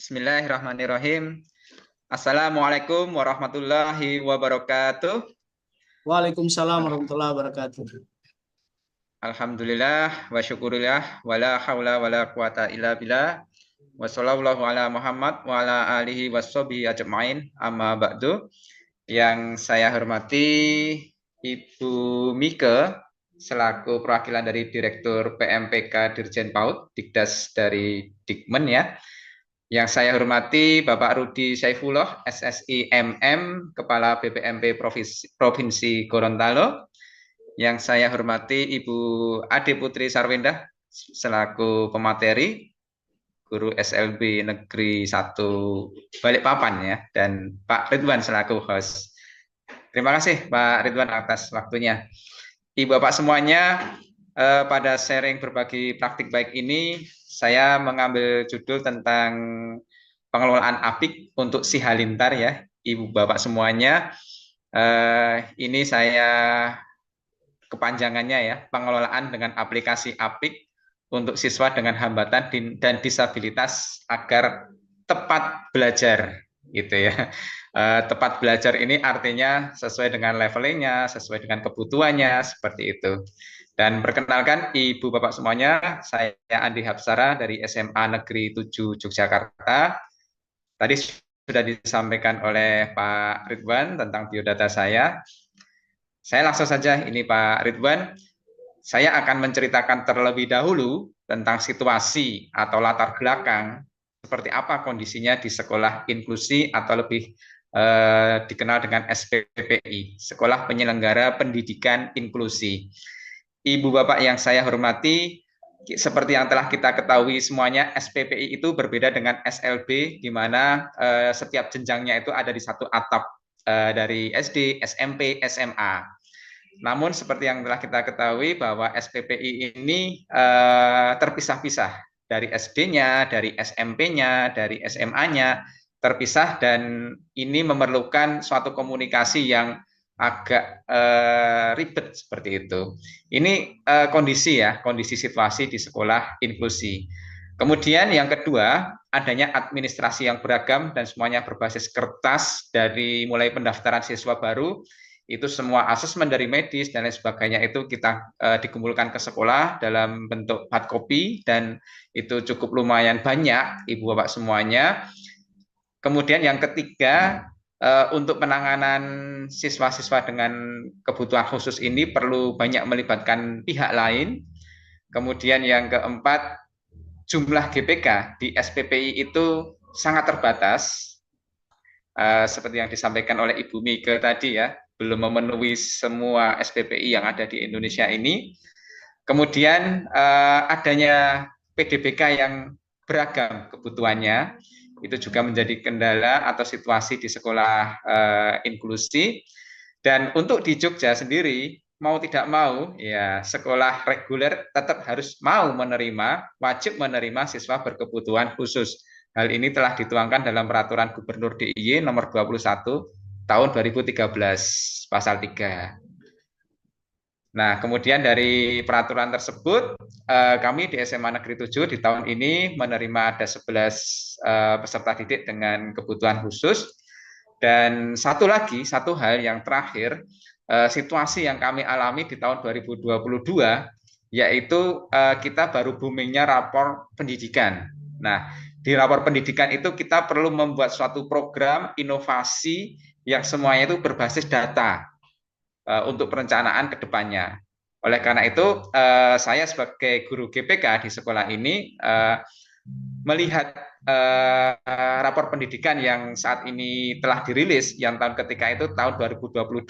Bismillahirrahmanirrahim. Assalamualaikum warahmatullahi wabarakatuh. Waalaikumsalam warahmatullahi wabarakatuh. Alhamdulillah wa syukurillah wa la haula wa la quwata illa billah. Wa sallallahu ala Muhammad wa ala alihi washabihi ajmain. Amma ba'du. Yang saya hormati Ibu Mike selaku perwakilan dari Direktur PMPK Dirjen PAUD Dikdas dari Dikmen ya. Yang saya hormati Bapak Rudi Saifullah, SSI MM, Kepala BPMP Provinsi Gorontalo. Yang saya hormati Ibu Ade Putri Sarwendah, selaku pemateri, Guru SLB Negeri 1 Balikpapan ya, dan Pak Ridwan selaku host. Terima kasih Pak Ridwan atas waktunya. Ibu Bapak semuanya, pada sharing berbagi praktik baik ini, saya mengambil judul tentang pengelolaan apik untuk si Halilintar ya, Ibu Bapak semuanya. Ini saya kepanjangannya ya, pengelolaan dengan aplikasi apik untuk siswa dengan hambatan dan disabilitas agar tepat belajar gitu ya. Tepat belajar ini artinya sesuai dengan levelingnya, sesuai dengan kebutuhannya, seperti itu. Dan perkenalkan Ibu Bapak semuanya, saya Andi Hapsara dari SMA Negeri 7 Yogyakarta. Tadi sudah disampaikan oleh Pak Ridwan tentang biodata saya. Saya langsung saja, ini Pak Ridwan, saya akan menceritakan terlebih dahulu tentang situasi atau latar belakang seperti apa kondisinya di sekolah inklusi atau lebih dikenal dengan SPPI, Sekolah Penyelenggara Pendidikan Inklusi. Ibu Bapak yang saya hormati, seperti yang telah kita ketahui semuanya, SPPI itu berbeda dengan SLB, di mana setiap jenjangnya itu ada di satu atap dari SD, SMP, SMA. Namun seperti yang telah kita ketahui bahwa SPPI ini terpisah-pisah dari SD-nya, dari SMP-nya, dari SMA-nya, terpisah, dan ini memerlukan suatu komunikasi yang agak ribet seperti itu. Ini kondisi situasi di sekolah inklusi. Kemudian yang kedua, adanya administrasi yang beragam dan semuanya berbasis kertas, dari mulai pendaftaran siswa baru, itu semua asesmen dari medis dan lain sebagainya itu kita dikumpulkan ke sekolah dalam bentuk hard copy, dan itu cukup lumayan banyak Ibu Bapak semuanya. Kemudian yang ketiga, untuk penanganan siswa-siswa dengan kebutuhan khusus ini perlu banyak melibatkan pihak lain. Kemudian yang keempat, jumlah GPK di SPPI itu sangat terbatas, seperti yang disampaikan oleh Ibu Mike tadi ya, belum memenuhi semua SPPI yang ada di Indonesia ini. Kemudian adanya PDBK yang beragam kebutuhannya, itu juga menjadi kendala atau situasi di sekolah inklusi. Dan untuk di Jogja sendiri, mau tidak mau ya sekolah reguler tetap harus mau menerima, wajib menerima siswa berkebutuhan khusus. Hal ini telah dituangkan dalam Peraturan Gubernur DIY nomor 21 tahun 2013 pasal 3. Nah, kemudian dari peraturan tersebut, kami di SMA Negeri 7 di tahun ini menerima ada 11 peserta didik dengan kebutuhan khusus. Dan satu hal yang terakhir, situasi yang kami alami di tahun 2022, yaitu kita baru boomingnya rapor pendidikan. Nah, di rapor pendidikan itu kita perlu membuat suatu program inovasi yang semuanya itu berbasis data untuk perencanaan ke depannya. Oleh karena itu, saya sebagai guru GPK di sekolah ini melihat rapor pendidikan yang saat ini telah dirilis, yang tahun ketika itu tahun 2022,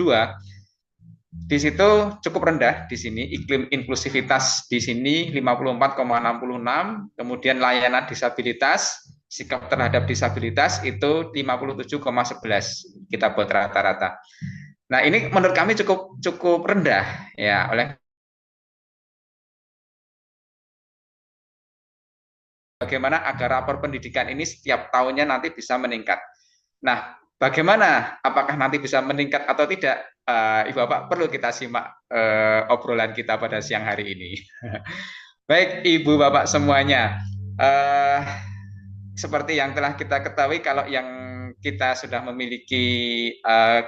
di situ cukup rendah di sini, iklim inklusivitas di sini 54,66, kemudian layanan disabilitas, sikap terhadap disabilitas itu 57,11 kita buat rata-rata. Nah, ini menurut kami cukup rendah ya. Oleh bagaimana agar rapor pendidikan ini setiap tahunnya nanti bisa meningkat. Nah, bagaimana apakah nanti bisa meningkat atau tidak? Ibu Bapak perlu kita simak obrolan kita pada siang hari ini. Baik Ibu Bapak semuanya, seperti yang telah kita ketahui, kalau yang kita sudah memiliki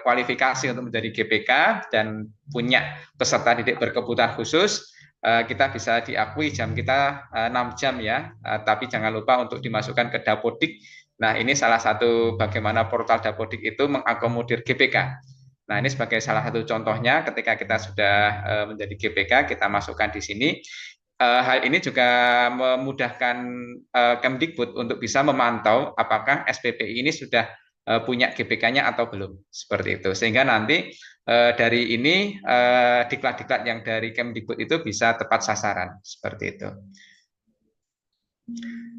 kualifikasi untuk menjadi GPK dan punya peserta didik berkebutuhan khusus, kita bisa diakui jam kita 6 jam ya, tapi jangan lupa untuk dimasukkan ke Dapodik. Nah, ini salah satu bagaimana portal Dapodik itu mengakomodir GPK. Nah, ini sebagai salah satu contohnya ketika kita sudah menjadi GPK, kita masukkan di sini. Hal ini juga memudahkan Kemdikbud untuk bisa memantau apakah SPPI ini sudah punya GPK-nya atau belum, seperti itu. Sehingga nanti dari ini diklat-diklat yang dari Kemdikbud itu bisa tepat sasaran, seperti itu.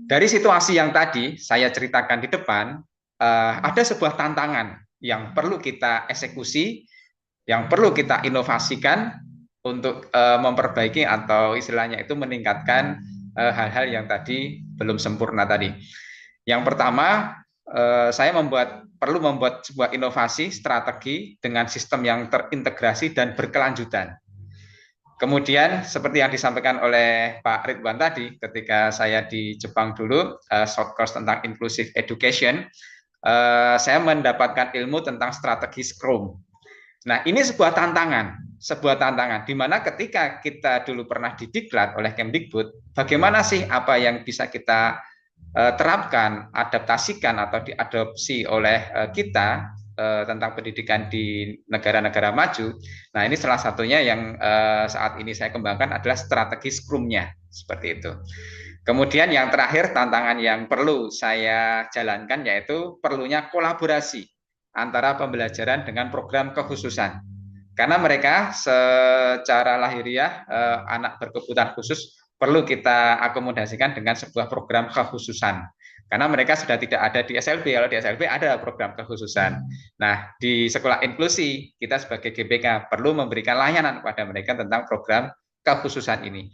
Dari situasi yang tadi saya ceritakan di depan, ada sebuah tantangan yang perlu kita eksekusi, yang perlu kita inovasikan untuk memperbaiki atau istilahnya itu meningkatkan hal-hal yang tadi belum sempurna tadi. Yang pertama, saya perlu membuat sebuah inovasi strategi dengan sistem yang terintegrasi dan berkelanjutan. Kemudian seperti yang disampaikan oleh Pak Ridwan tadi, ketika saya di Jepang dulu, short course tentang inclusive education, saya mendapatkan ilmu tentang strategi Scrum. Nah, ini sebuah tantangan di mana ketika kita dulu pernah didiklat oleh Kemdikbud, bagaimana sih apa yang bisa kita terapkan, adaptasikan atau diadopsi oleh kita tentang pendidikan di negara-negara maju. Nah, ini salah satunya yang saat ini saya kembangkan adalah strategi Scrum-nya, seperti itu. Kemudian yang terakhir, tantangan yang perlu saya jalankan yaitu perlunya kolaborasi antara pembelajaran dengan program kekhususan. Karena mereka secara lahiriah anak berkebutuhan khusus perlu kita akomodasikan dengan sebuah program kekhususan. Karena mereka sudah tidak ada di SLB, kalau di SLB ada program kekhususan. Nah, di sekolah inklusi, kita sebagai GPK perlu memberikan layanan kepada mereka tentang program kekhususan ini.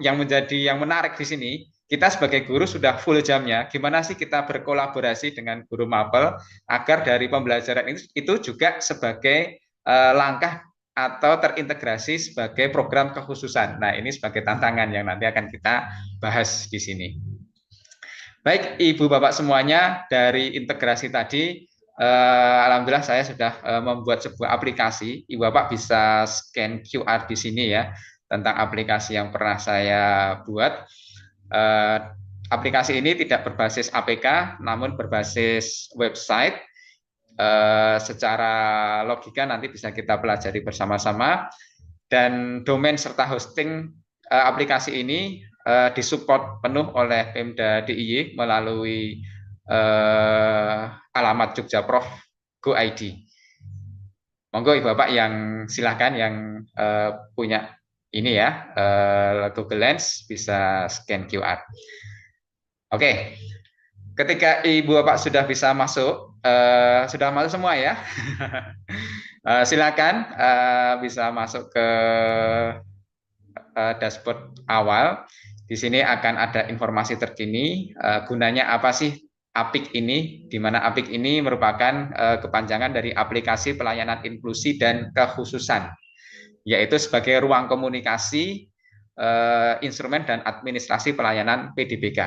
Yang menarik di sini, kita sebagai guru sudah full jamnya, gimana sih kita berkolaborasi dengan guru mapel agar dari pembelajaran itu juga sebagai langkah atau terintegrasi sebagai program kekhususan. Nah, ini sebagai tantangan yang nanti akan kita bahas di sini. Baik, Ibu Bapak semuanya, dari integrasi tadi, alhamdulillah saya sudah membuat sebuah aplikasi. Ibu Bapak bisa scan QR di sini ya, tentang aplikasi yang pernah saya buat. Aplikasi ini tidak berbasis APK, namun berbasis website. Secara logika nanti bisa kita pelajari bersama-sama. Dan domain serta hosting aplikasi ini disupport penuh oleh Pemda DIY melalui alamat jogjaprof.go.id. Monggo Ibu Bapak yang silahkan yang punya ini ya, Google Lens bisa scan QR. Oke, ketika Ibu Bapak sudah bisa masuk, sudah masuk semua ya, silakan bisa masuk ke dashboard awal. Di sini akan ada informasi terkini, gunanya apa sih APIK ini, di mana APIK ini merupakan kepanjangan dari aplikasi pelayanan inklusi dan kekhususan, yaitu sebagai ruang komunikasi, instrumen dan administrasi pelayanan PDBK.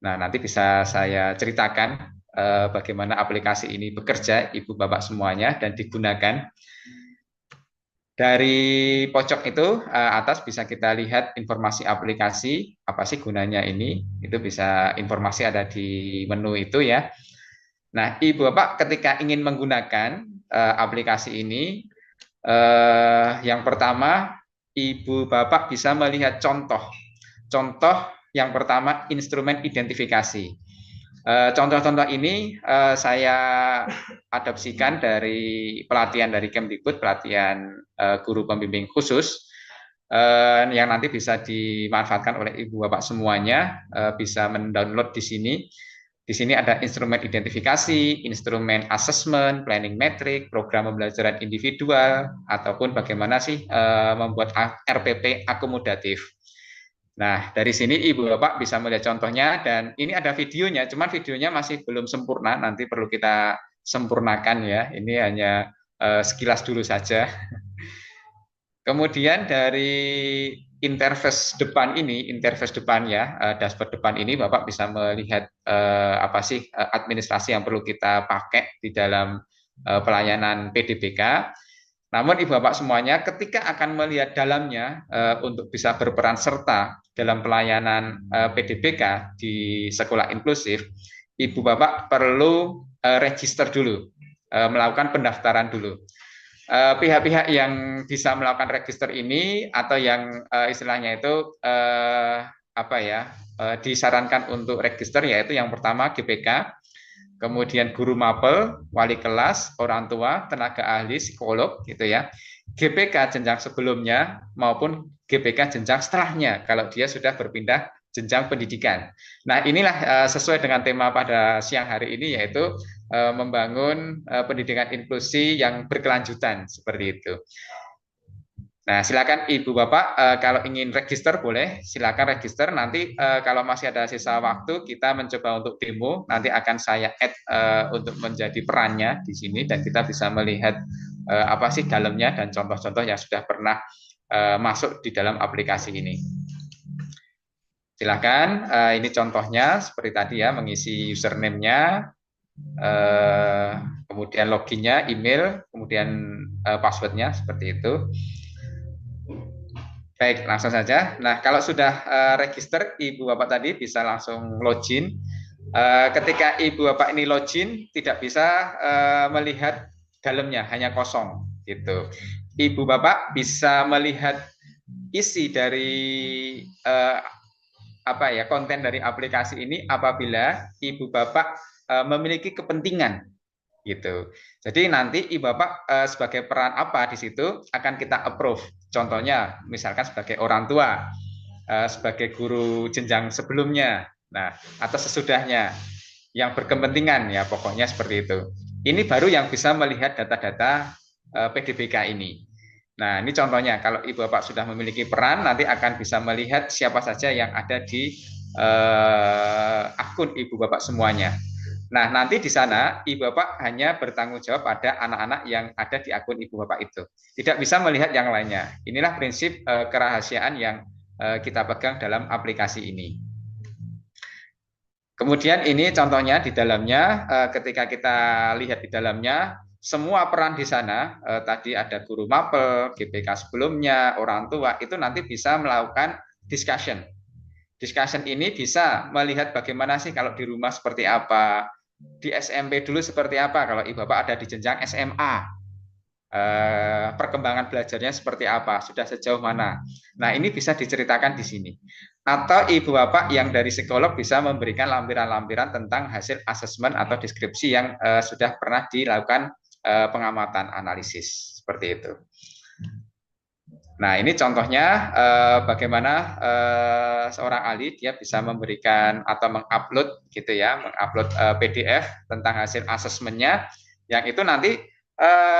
Nah, nanti bisa saya ceritakan bagaimana aplikasi ini bekerja, Ibu Bapak semuanya, dan digunakan. Dari pojok itu atas bisa kita lihat informasi aplikasi, apa sih gunanya ini, itu bisa informasi ada di menu itu ya. Nah, Ibu Bapak ketika ingin menggunakan aplikasi ini, yang pertama Ibu Bapak bisa melihat contoh yang pertama instrumen identifikasi. Contoh-contoh ini saya adopsikan dari pelatihan dari Kemdikbud, pelatihan guru pembimbing khusus, yang nanti bisa dimanfaatkan oleh Ibu Bapak semuanya, bisa mendownload di sini. Di sini ada instrumen identifikasi, instrumen assessment, planning metric, program pembelajaran individual, ataupun bagaimana sih membuat RPP akomodatif. Nah, dari sini Ibu Bapak bisa melihat contohnya, dan ini ada videonya, cuman videonya masih belum sempurna, nanti perlu kita sempurnakan ya. Ini hanya sekilas dulu saja. Kemudian dari interface depan ya, dashboard depan ini Bapak bisa melihat apa sih administrasi yang perlu kita pakai di dalam pelayanan PDBK. Namun Ibu Bapak semuanya ketika akan melihat dalamnya untuk bisa berperan serta dalam pelayanan PDBK di sekolah inklusif, Ibu Bapak perlu register dulu, melakukan pendaftaran dulu. Pihak-pihak yang bisa melakukan register ini atau yang istilahnya itu apa ya disarankan untuk register yaitu yang pertama GPK, kemudian guru mapel, wali kelas, orang tua, tenaga ahli, psikolog gitu ya. GPK jenjang sebelumnya maupun GPK jenjang setelahnya kalau dia sudah berpindah jenjang pendidikan. Nah, inilah sesuai dengan tema pada siang hari ini yaitu membangun pendidikan inklusi yang berkelanjutan seperti itu. Nah, silakan Ibu Bapak kalau ingin register boleh, silakan register. Nanti kalau masih ada sisa waktu kita mencoba untuk demo, nanti akan saya add untuk menjadi perannya di sini dan kita bisa melihat apa sih dalamnya dan contoh-contoh yang sudah pernah masuk di dalam aplikasi ini. Silakan, ini contohnya seperti tadi ya, mengisi username-nya, kemudian loginnya, email, kemudian password-nya seperti itu. Baik, langsung saja. Nah, kalau sudah register, Ibu Bapak tadi bisa langsung login. Ketika Ibu Bapak ini login, tidak bisa melihat dalamnya, hanya kosong gitu. Ibu Bapak bisa melihat isi dari apa ya konten dari aplikasi ini apabila Ibu Bapak memiliki kepentingan gitu. Jadi nanti Ibu Bapak sebagai peran apa di situ akan kita approve. Contohnya misalkan sebagai orang tua, sebagai guru jenjang sebelumnya, nah atau sesudahnya yang berkepentingan ya pokoknya seperti itu. Ini baru yang bisa melihat data-data PDBK ini. Nah ini contohnya kalau Ibu Bapak sudah memiliki peran nanti akan bisa melihat siapa saja yang ada di akun Ibu Bapak semuanya. Nah, nanti di sana Ibu Bapak hanya bertanggung jawab pada anak-anak yang ada di akun Ibu Bapak itu. Tidak bisa melihat yang lainnya. Inilah prinsip kerahasiaan yang kita pegang dalam aplikasi ini. Kemudian ini contohnya di dalamnya, ketika kita lihat di dalamnya, semua peran di sana, tadi ada guru mapel, GPK sebelumnya, orang tua, itu nanti bisa melakukan discussion. Discussion ini bisa melihat bagaimana sih kalau di rumah seperti apa, di SMP dulu seperti apa kalau Ibu Bapak ada di jenjang SMA, perkembangan belajarnya seperti apa, sudah sejauh mana. Nah ini bisa diceritakan di sini. Atau Ibu Bapak yang dari psikolog bisa memberikan lampiran-lampiran tentang hasil asesmen atau deskripsi yang sudah pernah dilakukan pengamatan analisis seperti itu. Nah, ini contohnya bagaimana seorang ahli dia bisa memberikan atau mengupload gitu ya, mengupload PDF tentang hasil asesmennya, yang itu nanti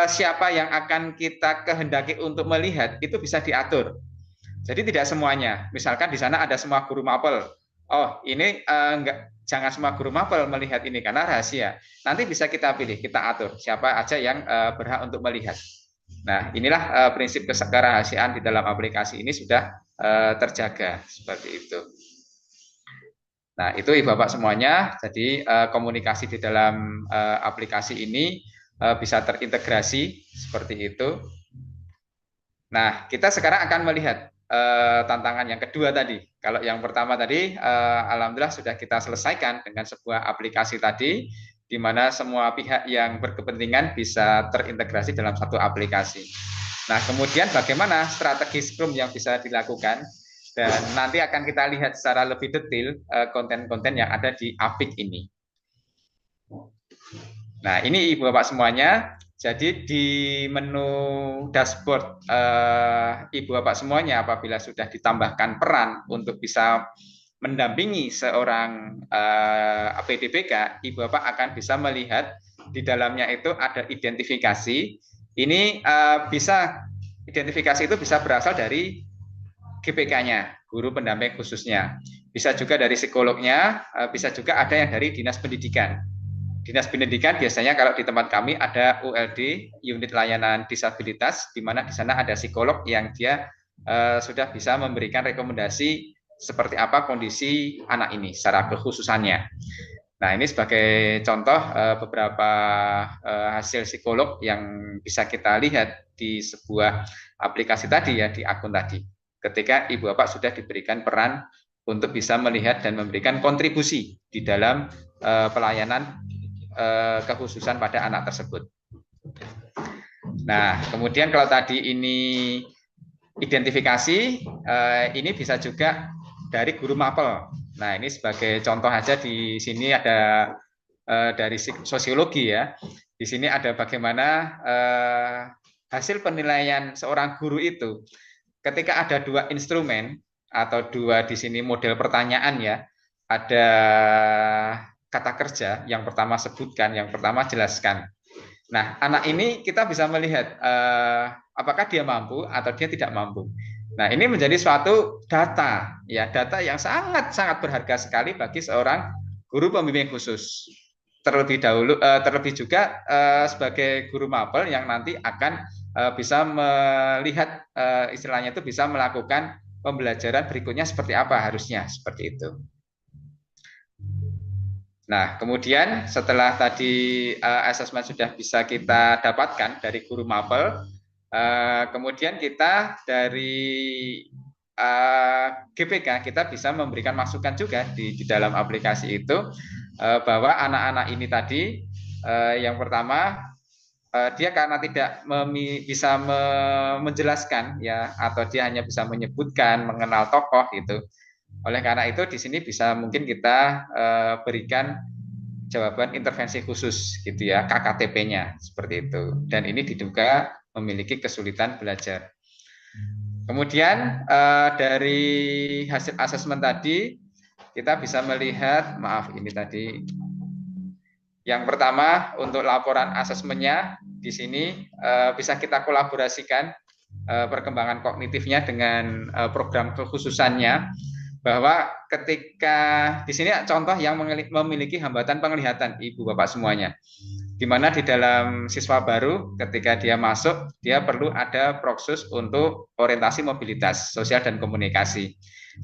siapa yang akan kita kehendaki untuk melihat itu bisa diatur. Jadi tidak semuanya. Misalkan di sana ada semua guru mapel. Oh, ini jangan semua guru mapel melihat ini karena rahasia. Nanti bisa kita pilih, kita atur siapa aja yang berhak untuk melihat. Nah, inilah prinsip kerahasiaan di dalam aplikasi ini sudah terjaga seperti itu. Nah, itu Ibu Bapak semuanya. Jadi komunikasi di dalam aplikasi ini bisa terintegrasi seperti itu. Nah, kita sekarang akan melihat tantangan yang kedua tadi. Kalau yang pertama tadi, alhamdulillah sudah kita selesaikan dengan sebuah aplikasi tadi, di mana semua pihak yang berkepentingan bisa terintegrasi dalam satu aplikasi. Nah, kemudian bagaimana strategi Scrum yang bisa dilakukan, dan nanti akan kita lihat secara lebih detail konten-konten yang ada di Apik ini. Nah, ini Ibu Bapak semuanya. Jadi di menu dashboard Ibu Bapak semuanya apabila sudah ditambahkan peran untuk bisa mendampingi seorang PDBK, Ibu Bapak akan bisa melihat di dalamnya itu ada identifikasi. Ini bisa identifikasi itu bisa berasal dari GPK-nya, guru pendamping khususnya. Bisa juga dari psikolognya, bisa juga ada yang dari dinas pendidikan. Dinas pendidikan biasanya kalau di tempat kami ada ULD, unit layanan disabilitas, di mana di sana ada psikolog yang dia sudah bisa memberikan rekomendasi seperti apa kondisi anak ini secara kekhususannya. Nah, ini sebagai contoh beberapa hasil psikolog yang bisa kita lihat di sebuah aplikasi tadi ya, di akun tadi. Ketika ibu bapak sudah diberikan peran untuk bisa melihat dan memberikan kontribusi di dalam pelayanan kekhususan pada anak tersebut. Nah, kemudian kalau tadi ini identifikasi, ini bisa juga dari guru mapel. Nah, ini sebagai contoh aja di sini ada dari sosiologi ya. Di sini ada bagaimana hasil penilaian seorang guru itu ketika ada dua instrumen atau dua di sini model pertanyaan ya. Ada kata kerja, yang pertama sebutkan, yang pertama jelaskan. Nah, anak ini kita bisa melihat apakah dia mampu atau dia tidak mampu. Nah, ini menjadi suatu data, ya, data yang sangat-sangat berharga sekali bagi seorang guru pembimbing khusus. Terlebih juga sebagai guru mapel yang nanti akan bisa melihat istilahnya itu bisa melakukan pembelajaran berikutnya seperti apa harusnya, seperti itu. Nah, kemudian setelah tadi asesmen sudah bisa kita dapatkan dari guru mapel, kemudian kita dari GPK kita bisa memberikan masukan juga di dalam aplikasi itu bahwa anak-anak ini tadi yang pertama dia karena tidak bisa menjelaskan ya atau dia hanya bisa menyebutkan mengenal tokoh gitu. Oleh karena itu di sini bisa mungkin kita berikan jawaban intervensi khusus gitu ya, KKTP-nya seperti itu. Dan ini diduga memiliki kesulitan belajar. Kemudian dari hasil asesmen tadi kita bisa melihat, maaf ini tadi yang pertama untuk laporan asesmennya di sini bisa kita kolaborasikan perkembangan kognitifnya dengan program kekhususannya, bahwa ketika di sini contoh yang memiliki hambatan penglihatan ibu bapak semuanya, di mana di dalam siswa baru ketika dia masuk dia perlu ada proksus untuk orientasi mobilitas sosial dan komunikasi.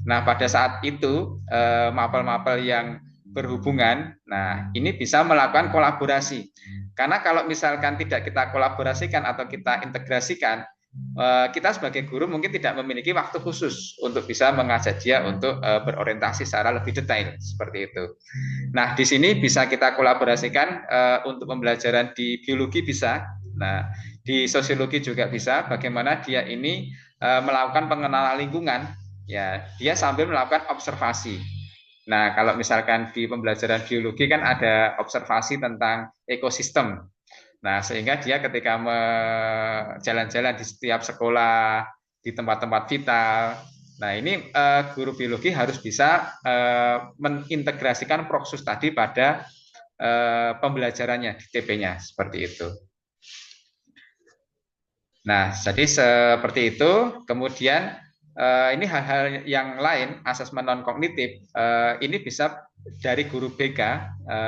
Nah, pada saat itu mapel-mapel yang berhubungan, nah ini bisa melakukan kolaborasi, karena kalau misalkan tidak kita kolaborasikan atau kita integrasikan, kita sebagai guru mungkin tidak memiliki waktu khusus untuk bisa mengajak dia untuk berorientasi secara lebih detail seperti itu. Nah, di sini bisa kita kolaborasikan untuk pembelajaran di biologi bisa. Nah, di sosiologi juga bisa. Bagaimana dia ini melakukan pengenalan lingkungan, ya, dia sambil melakukan observasi. Nah, kalau misalkan di pembelajaran biologi kan ada observasi tentang ekosistem. Nah, sehingga dia ketika jalan-jalan di setiap sekolah, di tempat-tempat vital, nah ini guru biologi harus bisa mengintegrasikan proksus tadi pada pembelajarannya di TP-nya, seperti itu. Nah, jadi seperti itu. Kemudian ini hal-hal yang lain, asesmen non kognitif, ini bisa dari guru BK,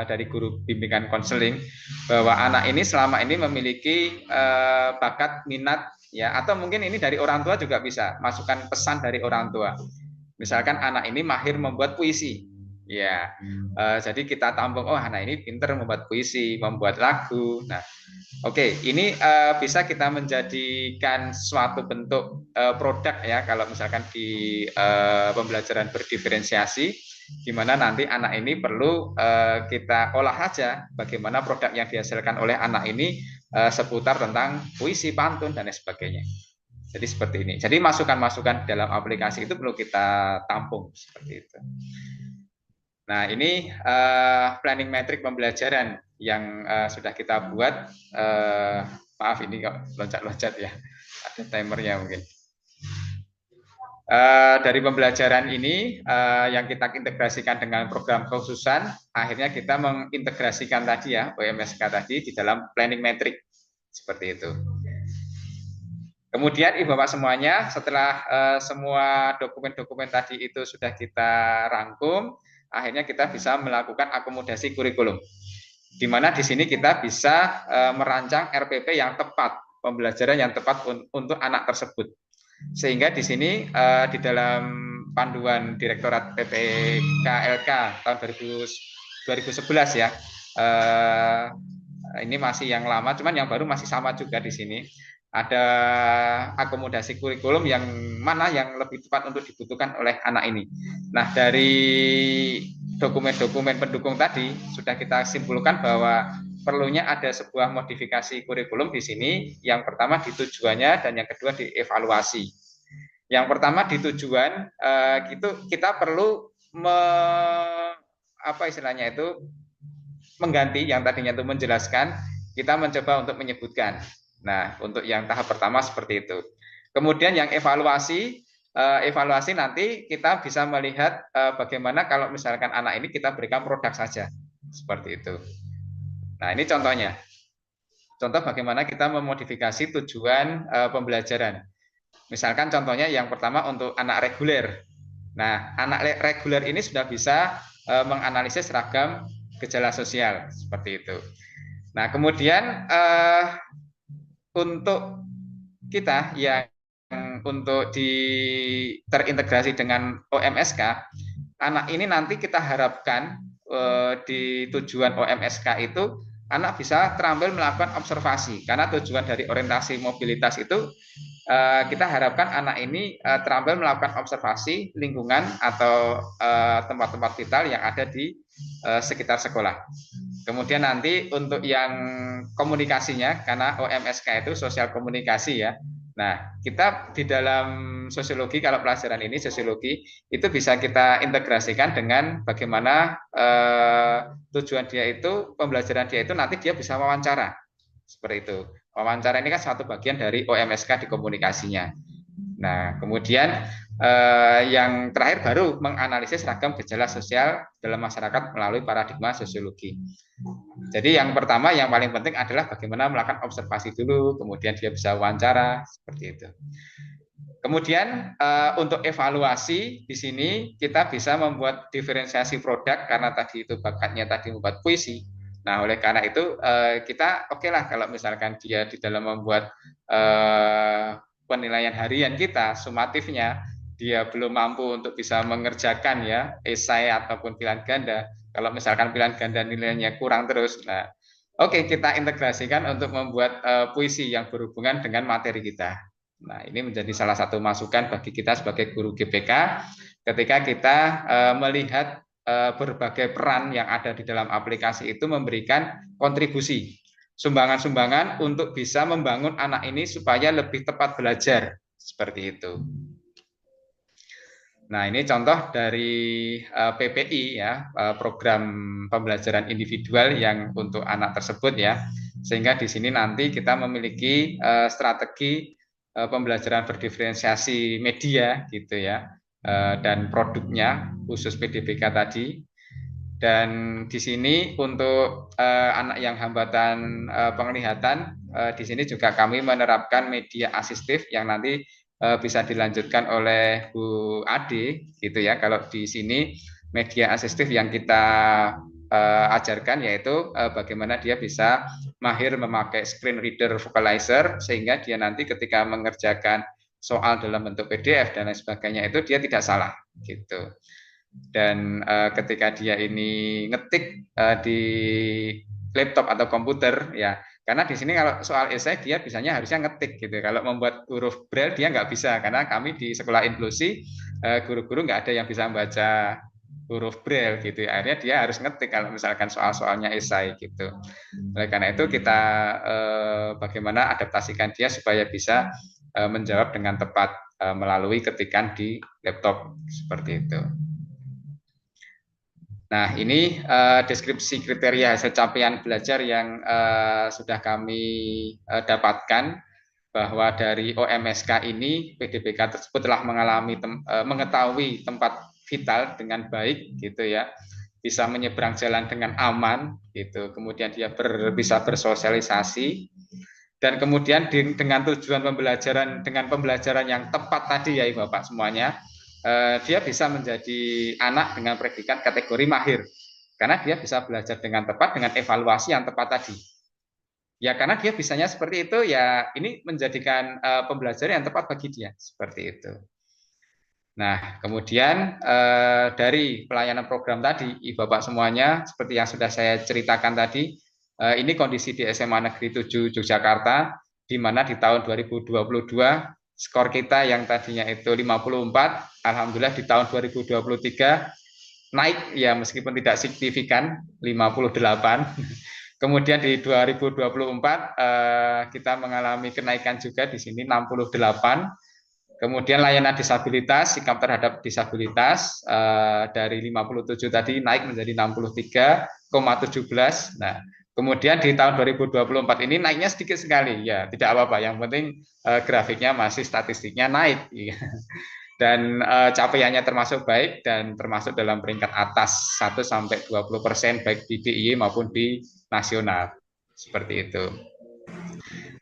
dari guru bimbingan konseling, bahwa anak ini selama ini memiliki bakat, minat, ya, atau mungkin ini dari orang tua juga bisa, masukan pesan dari orang tua. Misalkan anak ini mahir membuat puisi, ya, jadi kita tampung, oh anak ini pinter membuat puisi, membuat lagu. Nah, oke, ini bisa kita menjadikan suatu bentuk produk ya, kalau misalkan di pembelajaran berdiferensiasi, di mana nanti anak ini perlu kita olah saja bagaimana produk yang dihasilkan oleh anak ini seputar tentang puisi, pantun, dan lain sebagainya. Jadi seperti ini. Jadi masukan-masukan dalam aplikasi itu perlu kita tampung seperti itu. Nah, ini planning metrik pembelajaran yang sudah kita buat. Maaf ini kok loncat-loncat ya, ada timernya mungkin. Dari pembelajaran ini yang kita integrasikan dengan program kekhususan, akhirnya kita mengintegrasikan tadi ya OMSK tadi di dalam planning metrik seperti itu. Kemudian Ibu Bapak semuanya, setelah semua dokumen-dokumen tadi itu sudah kita rangkum, akhirnya kita bisa melakukan akomodasi kurikulum. Di mana di sini kita bisa merancang RPP yang tepat, pembelajaran yang tepat untuk anak tersebut. Sehingga di sini di dalam panduan Direktorat PPKLK tahun 2011 ya, ini masih yang lama, cuman yang baru masih sama juga di sini. Ada akomodasi kurikulum yang mana yang lebih tepat untuk dibutuhkan oleh anak ini. Nah, dari dokumen-dokumen pendukung tadi sudah kita simpulkan bahwa perlunya ada sebuah modifikasi kurikulum di sini. Yang pertama di tujuannya dan yang kedua di evaluasi. Yang pertama di tujuan kita perlu apa istilahnya itu mengganti yang tadinya itu menjelaskan, kita mencoba untuk menyebutkan. Nah, untuk yang tahap pertama seperti itu. Kemudian yang evaluasi nanti kita bisa melihat bagaimana kalau misalkan anak ini kita berikan produk saja, seperti itu. Nah, ini contohnya. Contoh bagaimana kita memodifikasi tujuan pembelajaran. Misalkan contohnya yang pertama untuk anak reguler. Nah, anak reguler ini sudah bisa menganalisis ragam gejala sosial seperti itu. Nah, kemudian untuk kita yang untuk terintegrasi dengan OMSK, anak ini nanti kita harapkan di tujuan OMSK itu anak bisa terampil melakukan observasi, karena tujuan dari orientasi mobilitas itu kita harapkan anak ini terampil melakukan observasi lingkungan atau tempat-tempat vital yang ada di sekitar sekolah. Kemudian nanti untuk yang komunikasinya, karena OMSK itu sosial komunikasi ya. Nah, kita di dalam sosiologi, kalau pelajaran ini sosiologi, itu bisa kita integrasikan dengan bagaimana tujuan dia itu, pembelajaran dia itu nanti dia bisa wawancara. Seperti itu. Wawancara ini kan satu bagian dari OMSK di komunikasinya. Nah, kemudian yang terakhir baru menganalisis ragam gejala sosial dalam masyarakat melalui paradigma sosiologi. Jadi yang pertama yang paling penting adalah bagaimana melakukan observasi dulu, kemudian dia bisa wawancara seperti itu. Kemudian untuk evaluasi di sini kita bisa membuat diferensiasi produk karena tadi itu bakatnya tadi membuat puisi. Nah, oleh karena itu kita oke lah kalau misalkan dia di dalam membuat penilaian harian kita, sumatifnya dia belum mampu untuk bisa mengerjakan ya esai ataupun pilihan ganda. Kalau misalkan pilihan ganda nilainya kurang terus, nah oke kita integrasikan untuk membuat puisi yang berhubungan dengan materi kita. Nah, ini menjadi salah satu masukan bagi kita sebagai guru GPK ketika kita melihat berbagai peran yang ada di dalam aplikasi itu memberikan kontribusi, sumbangan-sumbangan untuk bisa membangun anak ini supaya lebih tepat belajar, seperti itu. Nah, ini contoh dari PPI ya, program pembelajaran individual yang untuk anak tersebut ya. Sehingga di sini nanti kita memiliki strategi pembelajaran berdiferensiasi media gitu ya, dan produknya khusus PDBK tadi. Dan di sini untuk anak yang hambatan penglihatan, di sini juga kami menerapkan media asistif yang nanti bisa dilanjutkan oleh Bu Ade gitu ya. Kalau di sini media asistif yang kita ajarkan yaitu bagaimana dia bisa mahir memakai screen reader vocalizer sehingga dia nanti ketika mengerjakan soal dalam bentuk PDF dan lain sebagainya itu dia tidak salah gitu. Dan ketika dia ini ngetik di laptop atau komputer ya, karena di sini kalau soal esai dia bisanya harusnya ngetik gitu. Kalau membuat huruf braille dia nggak bisa karena kami di sekolah inklusi guru-guru nggak ada yang bisa membaca huruf braille gitu. Akhirnya dia harus ngetik kalau misalkan soal-soalnya esai gitu. Oleh karena itu kita bagaimana adaptasikan dia supaya bisa menjawab dengan tepat melalui ketikan di laptop seperti itu. Nah, ini deskripsi kriteria hasil capaian belajar yang sudah kami dapatkan bahwa dari OMSK ini PDBK tersebut telah mengetahui tempat vital dengan baik gitu ya, bisa menyeberang jalan dengan aman gitu, kemudian dia bisa bersosialisasi dan kemudian dengan tujuan pembelajaran dengan pembelajaran yang tepat tadi ya Bapak semuanya. Dia bisa menjadi anak dengan predikat kategori mahir karena dia bisa belajar dengan tepat dengan evaluasi yang tepat tadi. Ya karena dia bisanya seperti itu, ya ini menjadikan pembelajaran yang tepat bagi dia seperti itu. Nah, kemudian dari pelayanan program tadi, Ibu Bapak semuanya, seperti yang sudah saya ceritakan tadi, ini kondisi di SMA Negeri 7 Yogyakarta, di mana di tahun 2022 skor kita yang tadinya itu 54, alhamdulillah di tahun 2023 naik ya meskipun tidak signifikan 58. Kemudian di 2024 kita mengalami kenaikan juga di sini 68. Kemudian layanan disabilitas, sikap terhadap disabilitas dari 57 tadi naik menjadi 63,17. Nah, kemudian di tahun 2024 ini naiknya sedikit sekali. Ya, tidak apa-apa. Yang penting grafiknya masih statistiknya naik. Dan capaiannya termasuk baik dan termasuk dalam peringkat atas 1 sampai 20% baik di DIY maupun di nasional. Seperti itu.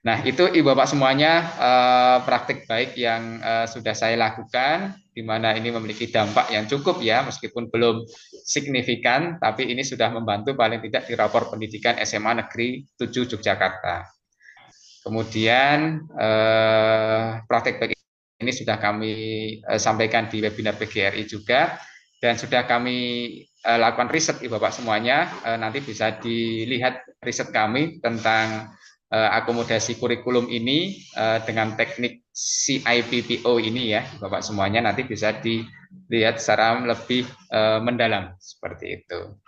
Nah, itu Ibu Bapak semuanya praktik baik yang sudah saya lakukan, di mana ini memiliki dampak yang cukup ya, meskipun belum signifikan, tapi ini sudah membantu paling tidak di rapor pendidikan SMA Negeri 7 Yogyakarta. Kemudian praktik baik ini sudah kami sampaikan di webinar PGRI juga, dan sudah kami lakukan riset Ibu Bapak semuanya, nanti bisa dilihat riset kami tentang akomodasi kurikulum ini dengan teknik CIPPO ini ya, Bapak semuanya nanti bisa dilihat secara lebih mendalam seperti itu.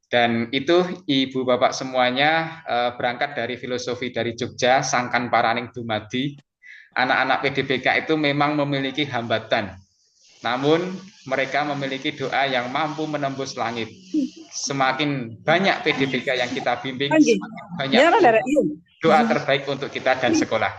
Dan itu Ibu Bapak semuanya berangkat dari filosofi dari Jogja, Sangkan Paraning Dumadi, anak-anak PDBK itu memang memiliki hambatan. Namun mereka memiliki doa yang mampu menembus langit. Semakin banyak PDBK yang kita bimbing, semakin banyak doa terbaik untuk kita dan sekolah.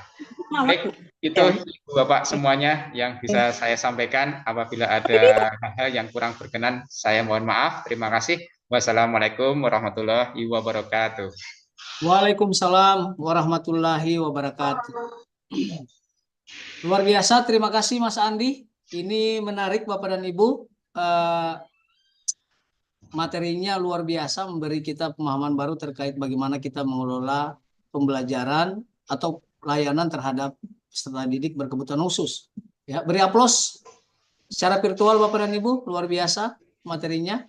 Baik, itu Ibu Bapak semuanya yang bisa saya sampaikan. Apabila ada hal-hal yang kurang berkenan, saya mohon maaf. Terima kasih. Wassalamualaikum warahmatullahi wabarakatuh. Waalaikumsalam warahmatullahi wabarakatuh. Luar biasa, terima kasih Mas Andi. Ini menarik Bapak dan Ibu. Materinya luar biasa, memberi kita pemahaman baru terkait bagaimana kita mengelola pembelajaran atau layanan terhadap peserta didik berkebutuhan khusus. Ya, beri aplaus secara virtual Bapak dan Ibu, luar biasa materinya.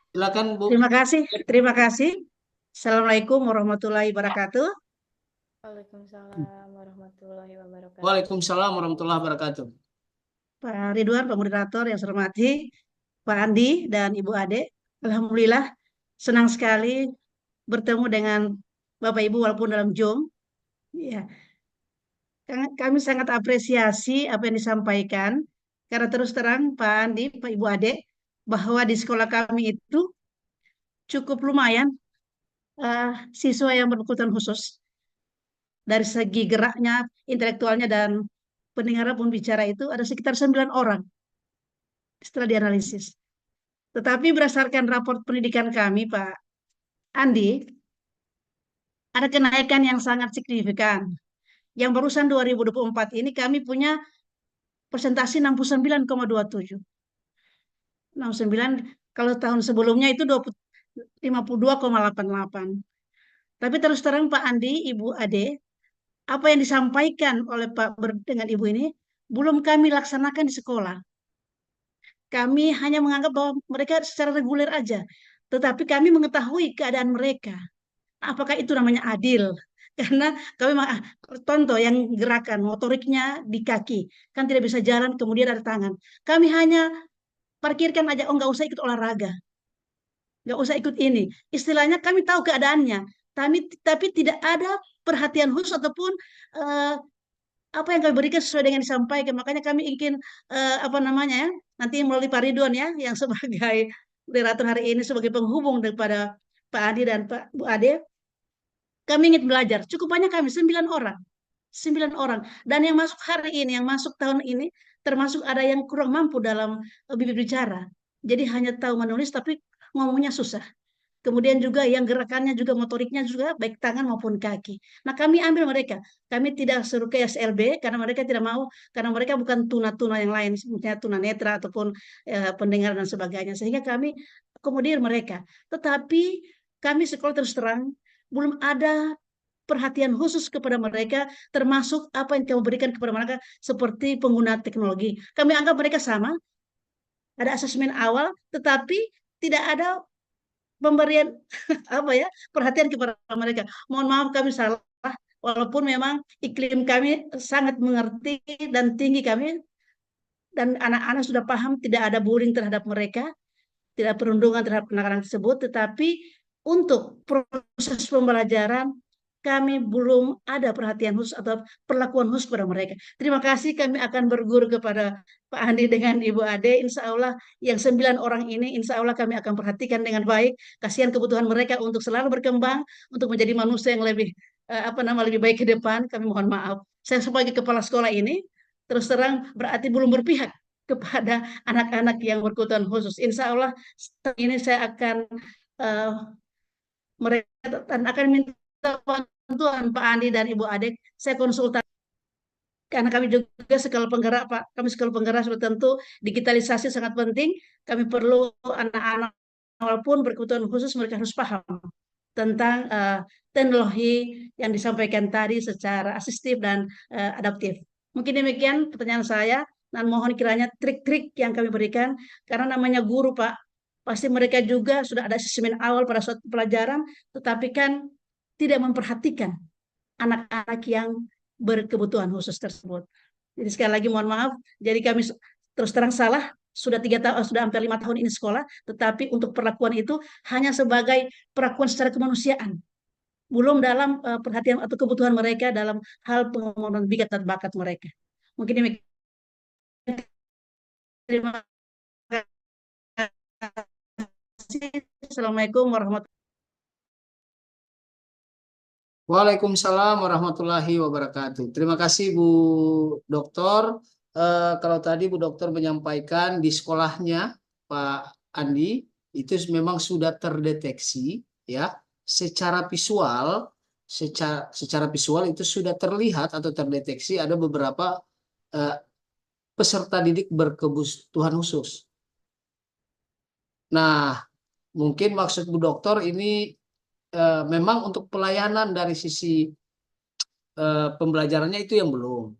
Silakan Bu. Terima kasih, terima kasih. Assalamualaikum warahmatullahi wabarakatuh. Waalaikumsalam warahmatullahi wabarakatuh. Waalaikumsalam warahmatullahi wabarakatuh. Pak Ridwan, Pak Moderator yang saya hormati, Pak Andi dan Ibu Ade. Alhamdulillah senang sekali bertemu dengan Bapak Ibu walaupun dalam Zoom. Ya, kami sangat apresiasi apa yang disampaikan karena terus terang Pak Andi, Pak Ibu Ade, bahwa di sekolah kami itu cukup lumayan siswa yang berkebutuhan khusus. Dari segi geraknya, intelektualnya, dan pendengaran pun bicara itu ada sekitar 9 orang setelah dianalisis. Tetapi berdasarkan raport pendidikan kami, Pak Andi, ada kenaikan yang sangat signifikan. Yang barusan 2024 ini kami punya persentase 69,27. 69, kalau tahun sebelumnya itu 52,88. Tapi terus terang Pak Andi, Ibu Ade, apa yang disampaikan oleh Pak dengan Ibu ini belum kami laksanakan di sekolah. Kami hanya menganggap bahwa mereka secara reguler aja, tetapi kami mengetahui keadaan mereka. Apakah itu namanya adil? Karena kami contoh yang gerakan motoriknya di kaki, kan tidak bisa jalan, kemudian ada tangan. Kami hanya parkirkan aja, oh nggak usah ikut olahraga, nggak usah ikut ini. Istilahnya kami tahu keadaannya, tapi tidak ada perhatian khusus ataupun apa yang kami berikan sesuai dengan disampaikan. Makanya kami ingin apa namanya ya, nanti melalui Pak Ridwan ya, yang sebagai moderator hari ini sebagai penghubung daripada Pak Adi dan Pak Bu Ade, kami ingin belajar. Cukup banyak kami 9 orang, 9 orang. Dan yang masuk hari ini, yang masuk tahun ini, termasuk ada yang kurang mampu dalam bibir bicara. Jadi hanya tahu menulis tapi ngomongnya susah. Kemudian juga yang gerakannya juga motoriknya juga baik tangan maupun kaki. Nah kami ambil mereka. Kami tidak suruh ke SLB karena mereka tidak mau. Karena mereka bukan tuna-tuna yang lain. Misalnya tunanetra ataupun pendengar dan sebagainya. Sehingga kami akomodir mereka. Tetapi kami sekolah terus terang belum ada perhatian khusus kepada mereka, termasuk apa yang kami berikan kepada mereka seperti pengguna teknologi. Kami anggap mereka sama, ada asesmen awal, tetapi tidak ada pemberian apa ya perhatian kepada mereka. Mohon maaf kami salah, walaupun memang iklim kami sangat mengerti dan tinggi kami, dan anak-anak sudah paham tidak ada bullying terhadap mereka, tidak perundungan terhadap anak-anak tersebut, tetapi untuk proses pembelajaran kami belum ada perhatian khusus atau perlakuan khusus kepada mereka. Terima kasih, kami akan berguru kepada Pak Andi dengan Ibu Ade. Insya Allah yang 9 orang ini, insya Allah kami akan perhatikan dengan baik. Kasihan kebutuhan mereka untuk selalu berkembang, untuk menjadi manusia yang lebih lebih baik ke depan. Kami mohon maaf. Saya sebagai kepala sekolah ini terus terang berarti belum berpihak kepada anak-anak yang berkebutuhan khusus. Insya Allah ini saya akan mereka dan akan minta bantuan Pak Andi dan Ibu Adek. Saya konsultasi karena kami juga sekolah penggerak Pak. Kami sekolah penggerak sudah tentu digitalisasi sangat penting. Kami perlu anak-anak walaupun berkebutuhan khusus mereka harus paham tentang teknologi yang disampaikan tadi secara asistif dan adaptif. Mungkin demikian pertanyaan saya, dan mohon kiranya trik-trik yang kami berikan, karena namanya guru Pak, pasti mereka juga sudah ada asesmen awal pada suatu pelajaran, tetapi kan tidak memperhatikan anak-anak yang berkebutuhan khusus tersebut. Jadi sekali lagi mohon maaf, jadi kami terus terang salah, sudah 3 tahun, sudah hampir 5 tahun ini sekolah, tetapi untuk perlakuan itu hanya sebagai perlakuan secara kemanusiaan, belum dalam perhatian atau kebutuhan mereka dalam hal pengembangan bikat dan bakat mereka. Mungkin demikian. Terima kasih. Assalamualaikum warahmatullahi Waalaikumsalam warahmatullahi wabarakatuh. Terima kasih Bu Dokter. Kalau tadi Bu Dokter menyampaikan di sekolahnya Pak Andi itu memang sudah terdeteksi ya secara visual, secara visual itu sudah terlihat atau terdeteksi ada beberapa peserta didik berkebutuhan khusus. Nah, mungkin maksud Bu Dokter ini memang untuk pelayanan dari sisi pembelajarannya itu yang belum.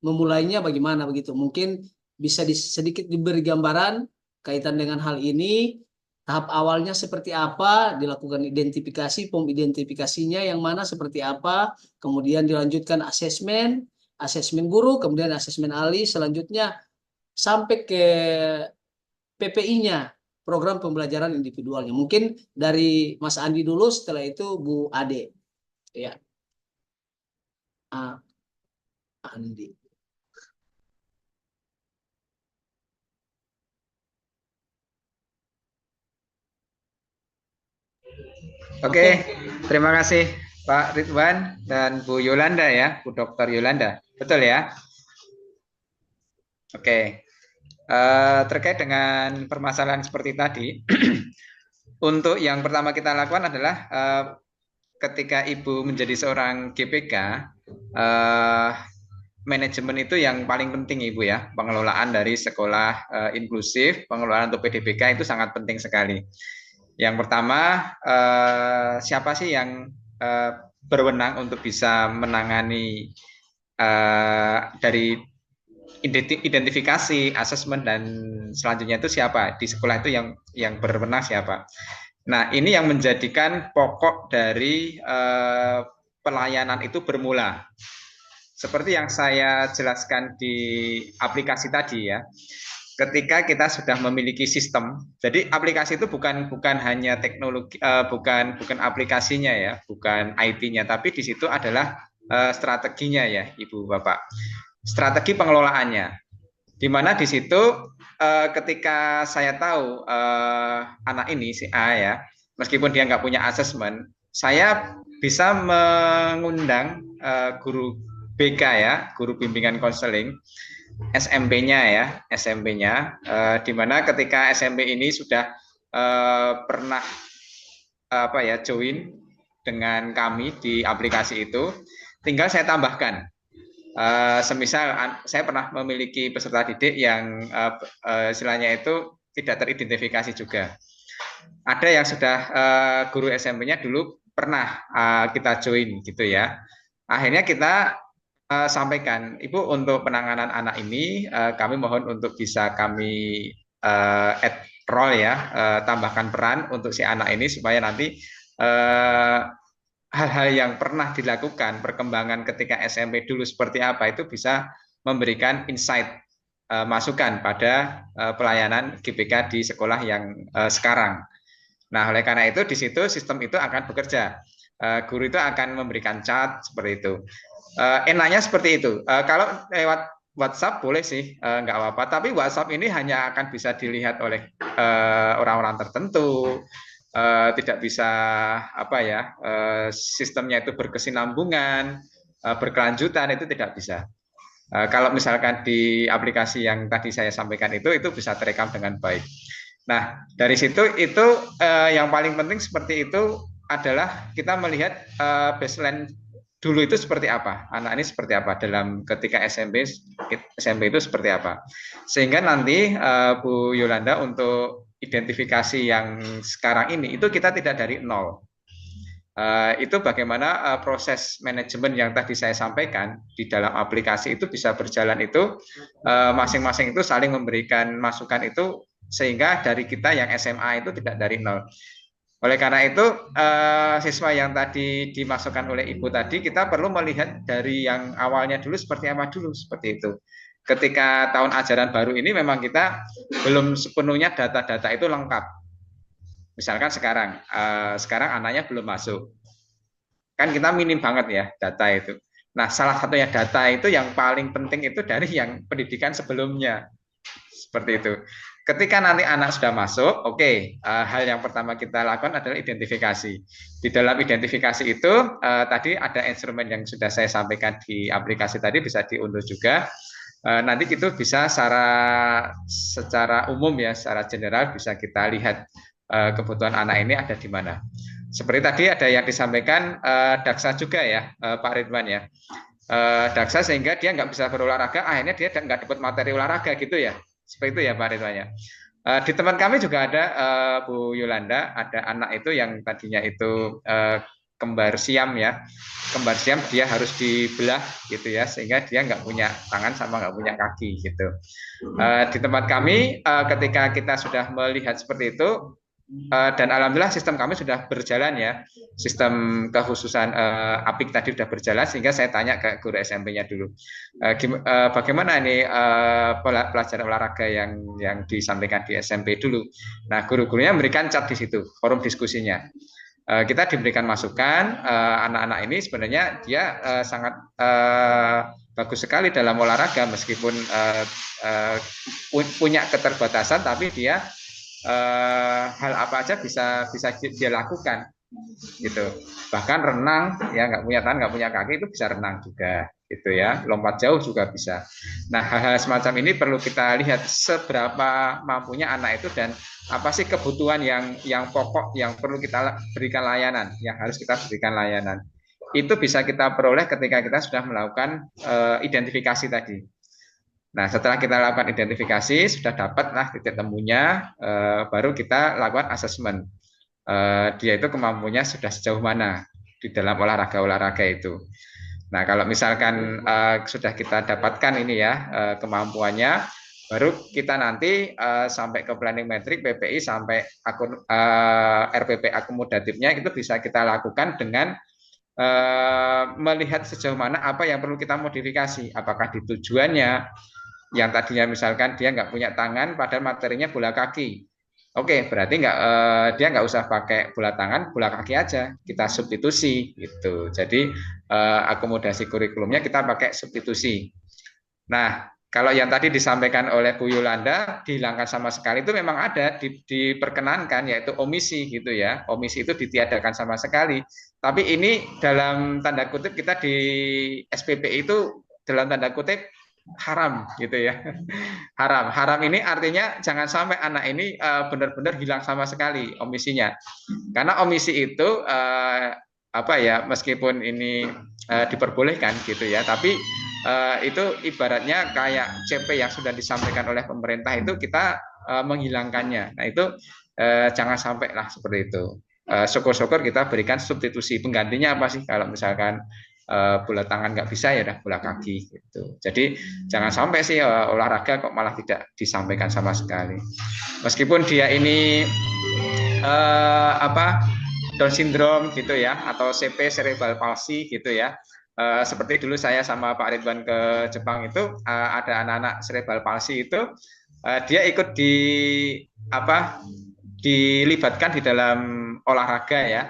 Memulainya bagaimana begitu? Mungkin bisa sedikit diberi gambaran kaitan dengan hal ini. Tahap awalnya seperti apa, dilakukan identifikasi, form identifikasinya yang mana seperti apa, kemudian dilanjutkan asesmen guru, kemudian asesmen ahli, selanjutnya sampai ke PPI-nya, program pembelajaran individualnya. Mungkin dari Mas Andi dulu, setelah itu Bu Ade. Ya. Andi. Oke, terima kasih Pak Ridwan dan Bu Yolanda ya, Bu Dr. Yolanda. Betul ya? Oke. Terkait dengan permasalahan seperti tadi, untuk yang pertama kita lakukan adalah ketika Ibu menjadi seorang GPK, manajemen itu yang paling penting Ibu ya, pengelolaan dari sekolah inklusif, pengelolaan untuk PDBK itu sangat penting sekali. Yang pertama, siapa sih yang berwenang untuk bisa menangani dari identifikasi, asesmen dan selanjutnya itu siapa di sekolah itu yang berwenang siapa. Nah, ini yang menjadikan pokok dari pelayanan itu bermula. Seperti yang saya jelaskan di aplikasi tadi ya. Ketika kita sudah memiliki sistem, jadi aplikasi itu bukan hanya teknologi, bukan aplikasinya ya, bukan IT-nya, tapi di situ adalah strateginya ya, Ibu Bapak. Strategi pengelolaannya, di mana di situ ketika saya tahu anak ini si A ya, meskipun dia nggak punya asesmen, saya bisa mengundang guru BK ya, guru bimbingan konseling, SMP-nya ya, SMP-nya, di mana ketika SMP ini sudah pernah join dengan kami di aplikasi itu, tinggal saya tambahkan. Semisal saya pernah memiliki peserta didik yang istilahnya itu tidak teridentifikasi juga. Ada yang sudah guru SMP-nya dulu pernah kita join gitu ya. Akhirnya kita sampaikan, Ibu, untuk penanganan anak ini kami mohon untuk bisa kami add role ya, tambahkan peran untuk si anak ini supaya nanti hal-hal yang pernah dilakukan, perkembangan ketika SMP dulu seperti apa itu bisa memberikan insight, masukan pada pelayanan GBK di sekolah yang sekarang. Nah, oleh karena itu di situ sistem itu akan bekerja. Guru itu akan memberikan chat seperti itu. Enaknya seperti itu. Kalau lewat WhatsApp boleh sih, nggak apa-apa. Tapi WhatsApp ini hanya akan bisa dilihat oleh orang-orang tertentu. Tidak bisa apa ya, sistemnya itu berkesinambungan, berkelanjutan, itu tidak bisa. Kalau misalkan di aplikasi yang tadi saya sampaikan itu bisa terekam dengan baik. Nah, dari situ itu yang paling penting seperti itu adalah kita melihat baseline dulu itu seperti apa, anak ini seperti apa dalam ketika SMP itu seperti apa, sehingga nanti Bu Yolanda untuk identifikasi yang sekarang ini itu kita tidak dari nol. Itu bagaimana proses manajemen yang tadi saya sampaikan di dalam aplikasi itu bisa berjalan itu masing-masing itu saling memberikan masukan itu sehingga dari kita yang SMA itu tidak dari nol. Oleh karena itu siswa yang tadi dimasukkan oleh Ibu tadi kita perlu melihat dari yang awalnya dulu seperti apa dulu seperti itu. Ketika tahun ajaran baru ini memang kita belum sepenuhnya data-data itu lengkap. Misalkan sekarang anaknya belum masuk, kan kita minim banget ya data itu. Nah, salah satunya data itu yang paling penting itu dari yang pendidikan sebelumnya, seperti itu. Ketika nanti anak sudah masuk, oke, hal yang pertama kita lakukan adalah identifikasi. Di dalam identifikasi itu tadi ada instrumen yang sudah saya sampaikan di aplikasi tadi bisa diunduh juga. Nanti itu bisa secara umum ya, secara general bisa kita lihat kebutuhan anak ini ada di mana. Seperti tadi ada yang disampaikan Daksa juga ya, Pak Ridwan ya. Daksa sehingga dia nggak bisa berolahraga, akhirnya dia nggak dapat materi olahraga gitu ya. Seperti itu ya Pak Ridwan ya. Di teman kami juga ada Bu Yolanda, ada anak itu yang tadinya itu kembar siam ya. Kembar siam dia harus dibelah gitu ya, sehingga dia nggak punya tangan sama nggak punya kaki gitu. Di tempat kami ketika kita sudah melihat seperti itu, dan alhamdulillah sistem kami sudah berjalan ya, sistem kekhususan APIK tadi sudah berjalan, sehingga saya tanya ke guru SMP-nya dulu, bagaimana ini pelajaran olahraga yang disampaikan di SMP dulu. Nah, guru-gurunya memberikan chat di situ, forum diskusinya. Kita diberikan masukan, anak-anak ini sebenarnya dia sangat bagus sekali dalam olahraga, meskipun punya keterbatasan, tapi dia hal apa aja bisa dia lakukan gitu. Bahkan renang ya, nggak punya tangan nggak punya kaki itu bisa renang juga gitu ya, lompat jauh juga bisa. Nah, hal-hal semacam ini perlu kita lihat seberapa mampunya anak itu dan apa sih kebutuhan yang pokok yang perlu kita berikan layanan, yang harus kita berikan layanan. Itu bisa kita peroleh ketika kita sudah melakukan identifikasi tadi. Nah, setelah kita lakukan identifikasi, sudah dapatlah titik temunya, baru kita lakukan asesmen. Dia itu kemampuannya sudah sejauh mana di dalam olahraga itu. Nah, kalau misalkan sudah kita dapatkan ini ya kemampuannya, baru kita nanti sampai ke planning metric, PPI sampai RPP akomodatifnya itu bisa kita lakukan dengan melihat sejauh mana apa yang perlu kita modifikasi, apakah di tujuannya yang tadinya misalkan dia nggak punya tangan padahal materinya bola kaki. Oke, berarti dia nggak usah pakai bola tangan, bola kaki aja, kita substitusi gitu. Jadi akomodasi kurikulumnya kita pakai substitusi. Nah, kalau yang tadi disampaikan oleh Bu Yolanda dihilangkan sama sekali itu memang ada diperkenankan, yaitu omisi gitu ya. Omisi itu ditiadakan sama sekali. Tapi ini dalam tanda kutip kita di SPP itu dalam tanda kutip haram gitu ya. Haram ini artinya jangan sampai anak ini benar-benar hilang sama sekali omisinya. Karena omisi itu apa ya, meskipun ini diperbolehkan gitu ya, tapi itu ibaratnya kayak CP yang sudah disampaikan oleh pemerintah itu kita menghilangkannya. Nah, itu jangan sampai lah seperti itu. syukur-syukur kita berikan substitusi. Penggantinya apa sih? Kalau misalkan bola tangan nggak bisa, ya udah bola kaki gitu. Jadi jangan sampai sih olahraga kok malah tidak disampaikan sama sekali. Meskipun dia ini Down syndrome gitu ya, atau CP cerebral palsy gitu ya. Seperti dulu saya sama Pak Ridwan ke Jepang itu, ada anak-anak cerebral palsy itu dia ikut dilibatkan di dalam olahraga ya.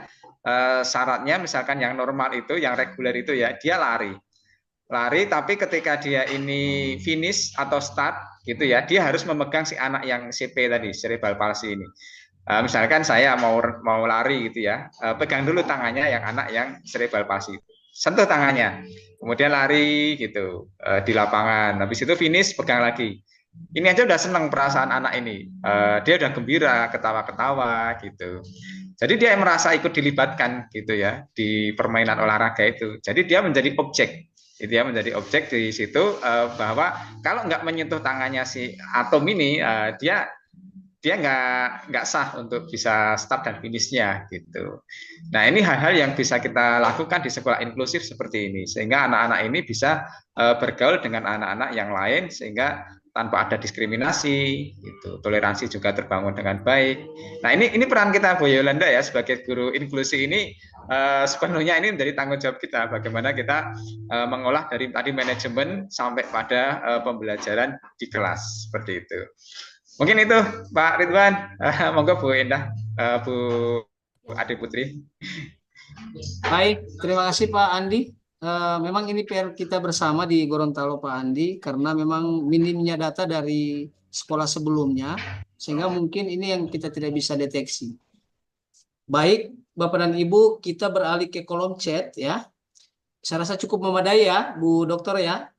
Syaratnya misalkan yang normal itu, yang reguler itu ya, dia lari, tapi ketika dia ini finish atau start gitu ya, dia harus memegang si anak yang CP tadi, cerebral palsy ini. Misalkan saya mau lari gitu ya, pegang dulu tangannya yang anak yang cerebral palsy, sentuh tangannya, kemudian lari gitu di lapangan. Habis itu finish, pegang lagi. Ini aja udah seneng perasaan anak ini, dia udah gembira, ketawa-ketawa gitu. Jadi dia merasa ikut dilibatkan gitu ya di permainan olahraga itu. Jadi dia menjadi objek. Dia menjadi objek di situ, bahwa kalau nggak menyentuh tangannya si Atom ini, dia nggak sah untuk bisa start dan finishnya gitu. Nah, ini hal-hal yang bisa kita lakukan di sekolah inklusif seperti ini, sehingga anak-anak ini bisa bergaul dengan anak-anak yang lain sehingga tanpa ada diskriminasi, gitu. Toleransi juga terbangun dengan baik. Nah, ini peran kita Bu Yolanda ya sebagai guru inklusi ini, sepenuhnya ini menjadi tanggung jawab kita, bagaimana kita mengolah dari tadi manajemen sampai pada pembelajaran di kelas seperti itu. Mungkin itu Pak Ridwan, monggo Bu Indah, Bu Ade Putri. Baik, terima kasih Pak Andi. Memang ini PR kita bersama di Gorontalo Pak Andi, karena memang minimnya data dari sekolah sebelumnya, sehingga mungkin ini yang kita tidak bisa deteksi. Baik, Bapak dan Ibu, kita beralih ke kolom chat ya. Saya rasa cukup memadai ya, Bu Dokter ya,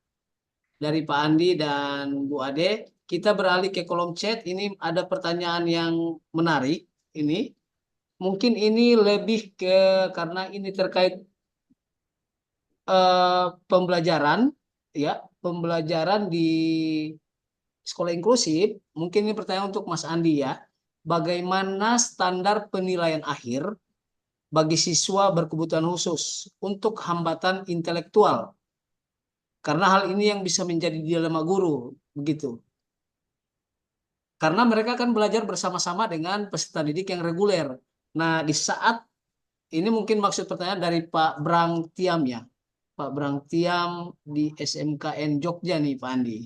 dari Pak Andi dan Bu Ade. Kita beralih ke kolom chat. Ini ada pertanyaan yang menarik. Ini mungkin ini lebih ke, karena ini terkait pembelajaran ya, pembelajaran di sekolah inklusif. Mungkin ini pertanyaan untuk Mas Andi ya. Bagaimana standar penilaian akhir bagi siswa berkebutuhan khusus untuk hambatan intelektual? Karena hal ini yang bisa menjadi dilema guru, begitu. Karena mereka akan belajar bersama-sama dengan peserta didik yang reguler. Nah, di saat ini mungkin maksud pertanyaan dari Pak Brang Tiam ya. Pak Brang Tiam di SMKN Jogja nih Pak Andi.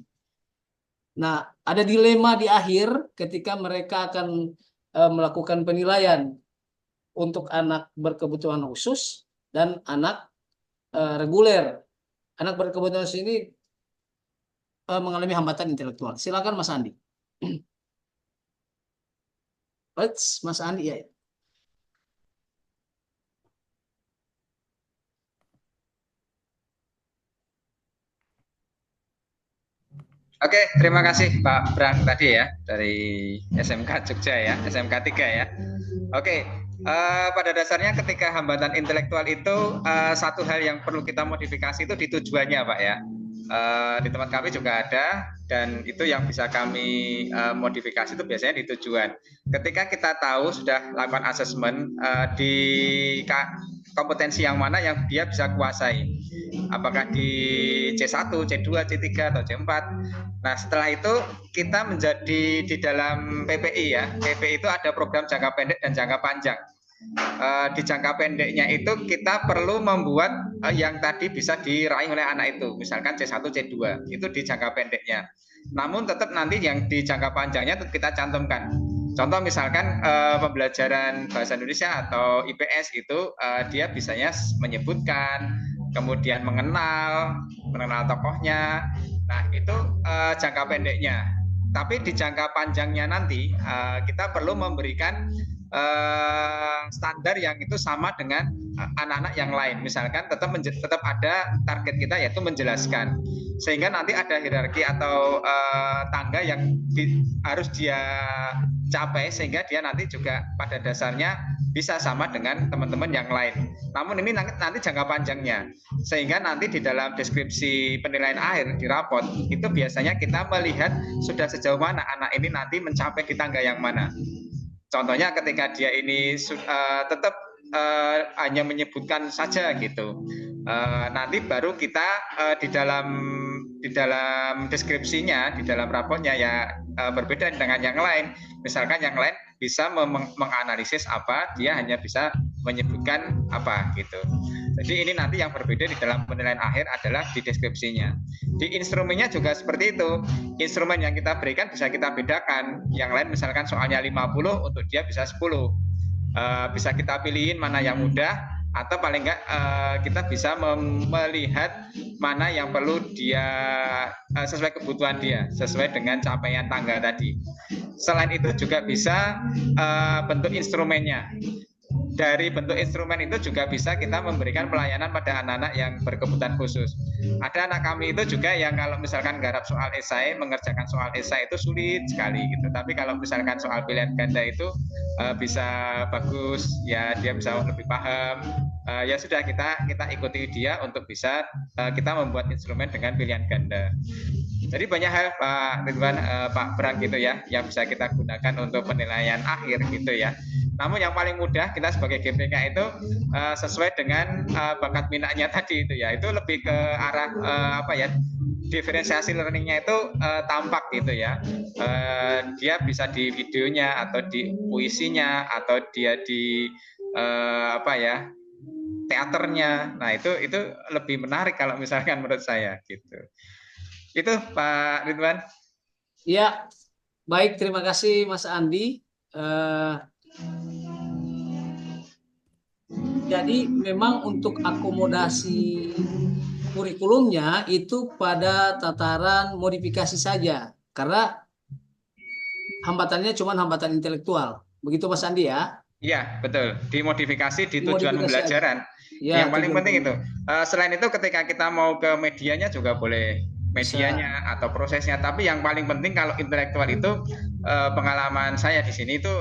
Nah, ada dilema di akhir ketika mereka akan melakukan penilaian untuk anak berkebutuhan khusus dan anak reguler. Anak berkebutuhan khusus ini mengalami hambatan intelektual. Silakan Mas Andi. Mas Andi ya. Oke, terima kasih Pak Brang tadi ya, dari SMK Jogja ya, SMK 3 ya. Oke, pada dasarnya ketika hambatan intelektual itu satu hal yang perlu kita modifikasi itu di tujuannya Pak ya. Di tempat kami juga ada, dan itu yang bisa kami modifikasi itu biasanya di tujuan. Ketika kita tahu sudah lakukan asesmen di kompetensi yang mana yang dia bisa kuasai, apakah di C1, C2, C3 atau C4. Nah, setelah itu kita menjadi di dalam PPI ya. PPI itu ada program jangka pendek dan jangka panjang. Di jangka pendeknya itu kita perlu membuat yang tadi bisa diraih oleh anak itu, misalkan C1, C2, itu di jangka pendeknya. Namun tetap nanti yang di jangka panjangnya tetap kita cantumkan. Contoh misalkan pembelajaran bahasa Indonesia atau IPS itu dia bisanya menyebutkan, kemudian mengenal tokohnya. Nah, itu jangka pendeknya. Tapi di jangka panjangnya nanti kita perlu memberikan standar yang itu sama dengan anak-anak yang lain. Misalkan tetap ada target kita yaitu menjelaskan, sehingga nanti ada hierarki atau tangga yang harus dia capai, sehingga dia nanti juga pada dasarnya bisa sama dengan teman-teman yang lain. Namun ini nanti jangka panjangnya, sehingga nanti di dalam deskripsi penilaian akhir di rapot itu biasanya kita melihat sudah sejauh mana anak ini nanti mencapai di tangga yang mana. Contohnya ketika dia ini tetap hanya menyebutkan saja gitu. Nanti baru kita di dalam deskripsinya, di dalam rapotnya ya berbeda dengan yang lain. Misalkan yang lain bisa menganalisis apa, dia hanya bisa menyebutkan apa gitu. Jadi ini nanti yang berbeda di dalam penilaian akhir adalah di deskripsinya. Di instrumennya juga seperti itu. Instrumen yang kita berikan bisa kita bedakan. Yang lain misalkan soalnya 50, untuk dia bisa 10. Bisa kita pilihin mana yang mudah, atau paling enggak kita bisa melihat mana yang perlu dia sesuai kebutuhan dia, sesuai dengan capaian tangga tadi. Selain itu juga bisa bentuk instrumennya. Dari bentuk instrumen itu juga bisa kita memberikan pelayanan pada anak-anak yang berkebutuhan khusus. Ada anak kami itu juga yang kalau misalkan garap soal esai, mengerjakan soal esai itu sulit sekali gitu. Tapi kalau misalkan soal pilihan ganda itu bisa bagus, ya dia bisa lebih paham. Ya sudah, kita ikuti dia untuk bisa kita membuat instrumen dengan pilihan ganda. Jadi banyak hal Pak Ridwan, Pak Bram gitu ya, yang bisa kita gunakan untuk penilaian akhir gitu ya. Namun yang paling mudah kita sebagai GPK itu sesuai dengan bakat minatnya tadi itu ya, itu lebih ke arah diferensiasi learningnya itu tampak gitu ya. Dia bisa di videonya atau di puisinya atau dia di teaternya. Nah itu lebih menarik kalau misalkan menurut saya gitu. Itu Pak Ridwan. Ya, baik, terima kasih Mas Andi. Jadi memang untuk akomodasi kurikulumnya itu pada tataran modifikasi saja, karena hambatannya cuma hambatan intelektual. Begitu Mas Andi ya? Iya, betul. Dimodifikasi di tujuan Dimodifikasi pembelajaran. Ya, yang paling tujuan penting itu. Selain itu ketika kita mau ke medianya juga boleh medianya atau prosesnya. Tapi yang paling penting kalau intelektual itu pengalaman saya di sini itu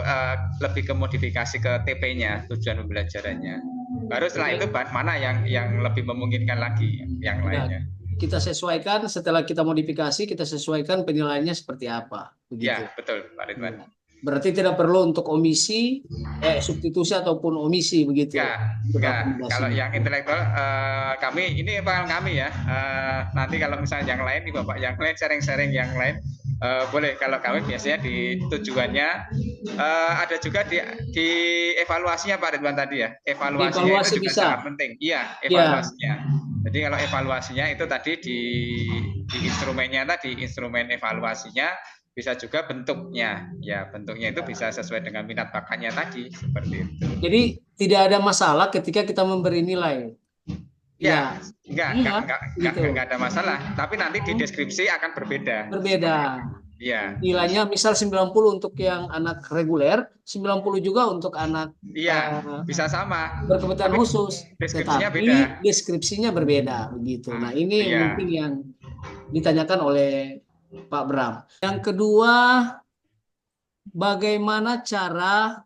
lebih ke modifikasi ke TP-nya, tujuan pembelajarannya. Baru setelah itu mana yang lebih memungkinkan lagi yang lainnya. Kita sesuaikan, setelah kita modifikasi, kita sesuaikan penilaiannya seperti apa. Begitu. Ya, betul Pak Ridwan. Berarti tidak perlu untuk omisi, substitusi ataupun omisi begitu. Enggak. Kalau yang intelektual kami ya. Nanti kalau misalnya yang lain, nih Bapak yang lain sharing-sharing yang lain boleh. Kalau kami biasanya di tujuannya ada juga di evaluasinya Pak Ridwan tadi ya. Evaluasinya itu juga bisa. sangat penting. Iya, evaluasinya. Jadi kalau evaluasinya itu tadi di instrumennya tadi, instrumen evaluasinya bisa juga bentuknya. Ya, bentuknya itu bisa sesuai dengan minat bakatnya tadi, seperti itu. Jadi tidak ada masalah ketika kita memberi nilai. Ya, enggak ada masalah. Tapi nanti di deskripsi akan berbeda. Berbeda. Iya. Nilainya misal 90 untuk yang anak reguler, 90 juga untuk anak bisa sama. Berkebutuhan khusus. Deskripsinya tetapi beda. Deskripsinya berbeda begitu. Nah, ini mungkin yang ditanyakan oleh Pak Bram. Yang kedua, bagaimana cara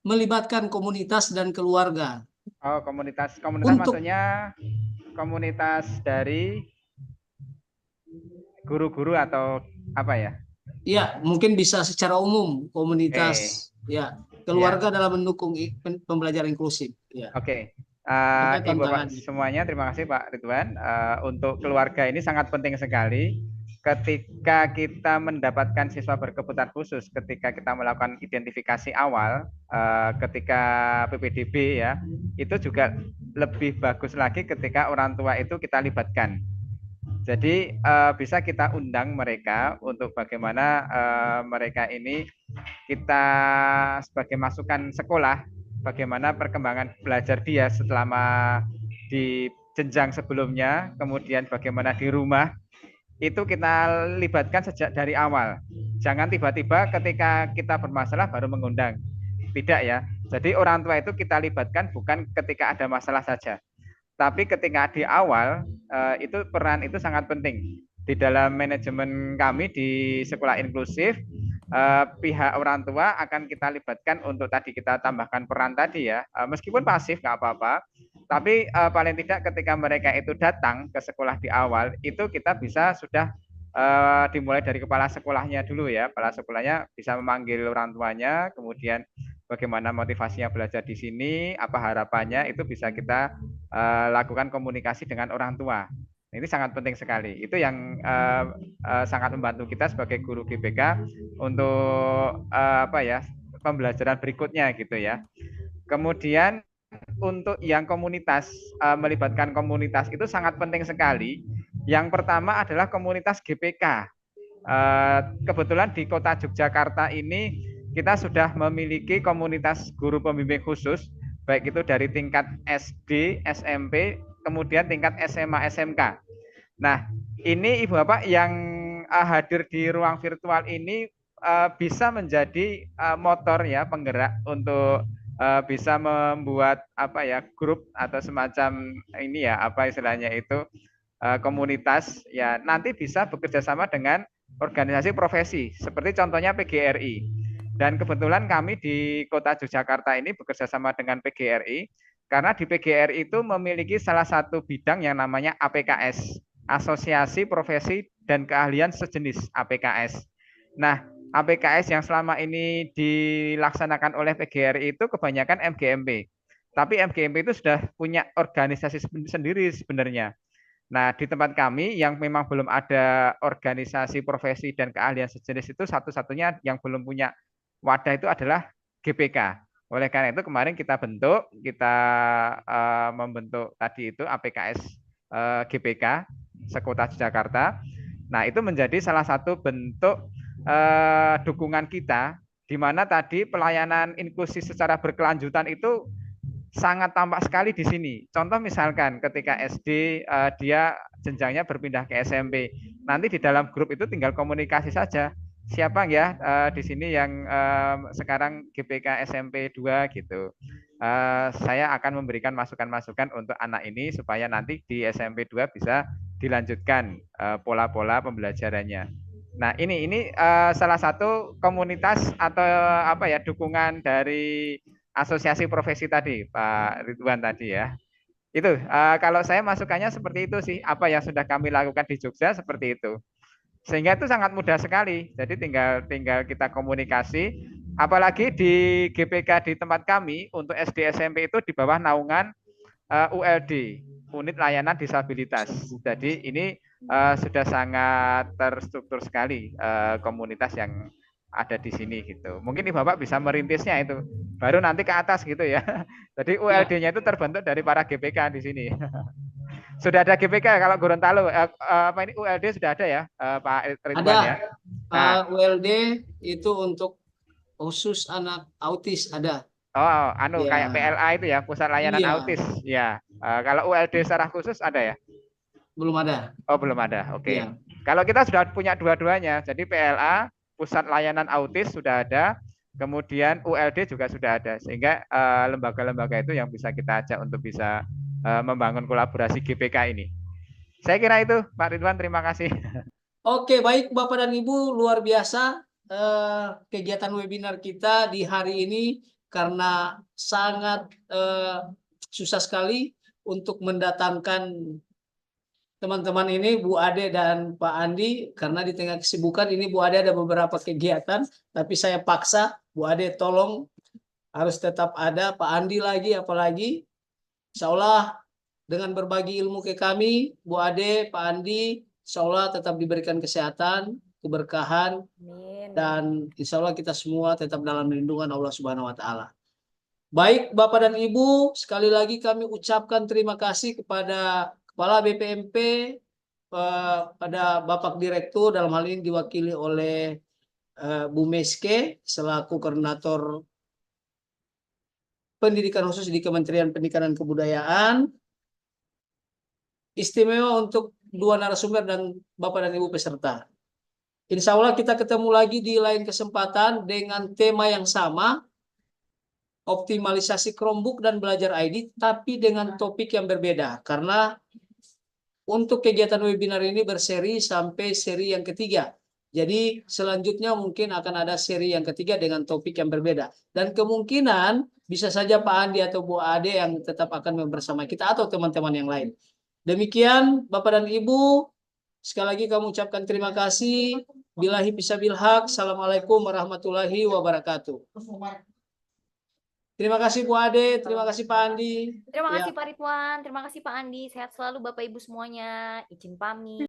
melibatkan komunitas dan keluarga? Oh, komunitas maksudnya komunitas dari guru-guru atau apa ya? Ya, mungkin bisa secara umum komunitas keluarga dalam mendukung pembelajaran inklusif. Ya. Oke. Ibu Bapak semuanya, terima kasih Pak Ridwan. Untuk keluarga ini sangat penting sekali. Ketika kita mendapatkan siswa berkebutuhan khusus, ketika kita melakukan identifikasi awal, ketika PPDB ya, itu juga lebih bagus lagi ketika orang tua itu kita libatkan. Jadi bisa kita undang mereka untuk bagaimana mereka ini kita sebagai masukan sekolah, bagaimana perkembangan belajar dia selama di jenjang sebelumnya, kemudian bagaimana di rumah, itu kita libatkan sejak dari awal. Jangan tiba-tiba ketika kita bermasalah baru mengundang. Tidak ya. Jadi orang tua itu kita libatkan bukan ketika ada masalah saja. Tapi ketika di awal, itu peran itu sangat penting. Di dalam manajemen kami di sekolah inklusif, pihak orang tua akan kita libatkan untuk tadi kita tambahkan peran tadi ya. Meskipun pasif nggak apa-apa. Tapi paling tidak ketika mereka itu datang ke sekolah di awal, itu kita bisa sudah dimulai dari kepala sekolahnya dulu ya. Kepala sekolahnya bisa memanggil orang tuanya, kemudian bagaimana motivasinya belajar di sini, apa harapannya, itu bisa kita lakukan komunikasi dengan orang tua. Ini sangat penting sekali. Itu yang sangat membantu kita sebagai guru GBK untuk apa ya, pembelajaran berikutnya gitu ya. Kemudian untuk yang komunitas, melibatkan komunitas itu sangat penting sekali. Yang pertama adalah komunitas GPK. Kebetulan di Kota Yogyakarta ini kita sudah memiliki komunitas guru pembimbing khusus, baik itu dari tingkat SD, SMP, kemudian tingkat SMA, SMK. Nah, ini Ibu Bapak yang hadir di ruang virtual ini bisa menjadi motor ya, penggerak untuk bisa membuat apa ya, grup atau semacam ini ya, apa istilahnya itu, komunitas ya, nanti bisa bekerja sama dengan organisasi profesi seperti contohnya PGRI. Dan kebetulan kami di Kota Yogyakarta ini bekerja sama dengan PGRI karena di PGRI itu memiliki salah satu bidang yang namanya APKS, Asosiasi Profesi dan Keahlian Sejenis, APKS. Nah, APKS yang selama ini dilaksanakan oleh PGRI itu kebanyakan MGMP. Tapi MGMP itu sudah punya organisasi sendiri sebenarnya. Nah, di tempat kami yang memang belum ada organisasi profesi dan keahlian sejenis itu, satu-satunya yang belum punya wadah itu adalah GPK. Oleh karena itu kemarin kita membentuk tadi itu APKS GPK sekota Jakarta. Nah, itu menjadi salah satu bentuk dukungan kita, di mana tadi pelayanan inklusi secara berkelanjutan itu sangat tampak sekali di sini. Contoh misalkan ketika SD dia jenjangnya berpindah ke SMP, nanti di dalam grup itu tinggal komunikasi saja. Siapa ya di sini yang sekarang GPK SMP 2 gitu. Saya akan memberikan masukan-masukan untuk anak ini supaya nanti di SMP 2 bisa dilanjutkan pola-pola pembelajarannya. Nah, ini salah satu komunitas atau apa ya, dukungan dari asosiasi profesi tadi, Pak Ridwan tadi ya. Itu kalau saya masukannya seperti itu sih, apa yang sudah kami lakukan di Jogja seperti itu. Sehingga itu sangat mudah sekali. Jadi tinggal kita komunikasi. Apalagi di GPK di tempat kami untuk SD SMP itu di bawah naungan ULD, Unit Layanan Disabilitas. Jadi ini sudah sangat terstruktur sekali komunitas yang ada di sini gitu. Mungkin nih Bapak bisa merintisnya itu. Baru nanti ke atas gitu ya. Jadi ULD-nya itu terbentuk dari para GPK di sini. Sudah ada GPK kalau Gorontalo, apa ini ULD sudah ada ya, Pak Ridwan Ada. ya? Nah, ULD itu untuk khusus anak autis ada. oh, Ya. kayak PLA itu ya, Pusat Layanan Iya. Autis. Ya. Kalau ULD secara khusus ada ya? Belum ada. Oh, belum ada. Oke. Iya. Kalau kita sudah punya dua-duanya, jadi PLA, Pusat Layanan Autis sudah ada, kemudian ULD juga sudah ada, sehingga lembaga-lembaga itu yang bisa kita ajak untuk bisa membangun kolaborasi GPK ini. Saya kira itu, Pak Ridwan. Terima kasih. Oke, baik Bapak dan Ibu, luar biasa kegiatan webinar kita di hari ini karena sangat susah sekali untuk mendatangkan teman-teman ini, Bu Ade dan Pak Andi, karena di tengah kesibukan ini Bu Ade ada beberapa kegiatan, tapi saya paksa Bu Ade tolong harus tetap ada, Pak Andi lagi apalagi. Insya Allah dengan berbagi ilmu ke kami, Bu Ade, Pak Andi, insya Allah tetap diberikan kesehatan, keberkahan, dan insya Allah kita semua tetap dalam lindungan Allah Subhanahu wa Ta'ala. Baik Bapak dan Ibu, sekali lagi kami ucapkan terima kasih kepada Kepala BPMP, pada Bapak Direktur, dalam hal ini diwakili oleh Bu Meske selaku Koordinator Pendidikan Khusus di Kementerian Pendidikan dan Kebudayaan. Istimewa untuk dua narasumber dan Bapak dan Ibu peserta. Insya Allah kita ketemu lagi di lain kesempatan dengan tema yang sama, optimalisasi Chromebook dan belajar ID, tapi dengan topik yang berbeda. Karena untuk kegiatan webinar ini berseri sampai seri yang ketiga. Jadi selanjutnya mungkin akan ada seri yang ketiga dengan topik yang berbeda. Dan kemungkinan bisa saja Pak Andi atau Bu Ade yang tetap akan bersama kita atau teman-teman yang lain. Demikian Bapak dan Ibu, Sekali lagi kami ucapkan terima kasih. Billahi bisabil haq. Assalamualaikum warahmatullahi wabarakatuh. Terima kasih Bu Ade, terima kasih Pak Andi. Terima Ya. kasih Pak Ridwan, terima kasih Pak Andi. Sehat selalu Bapak Ibu semuanya. Izin pamit.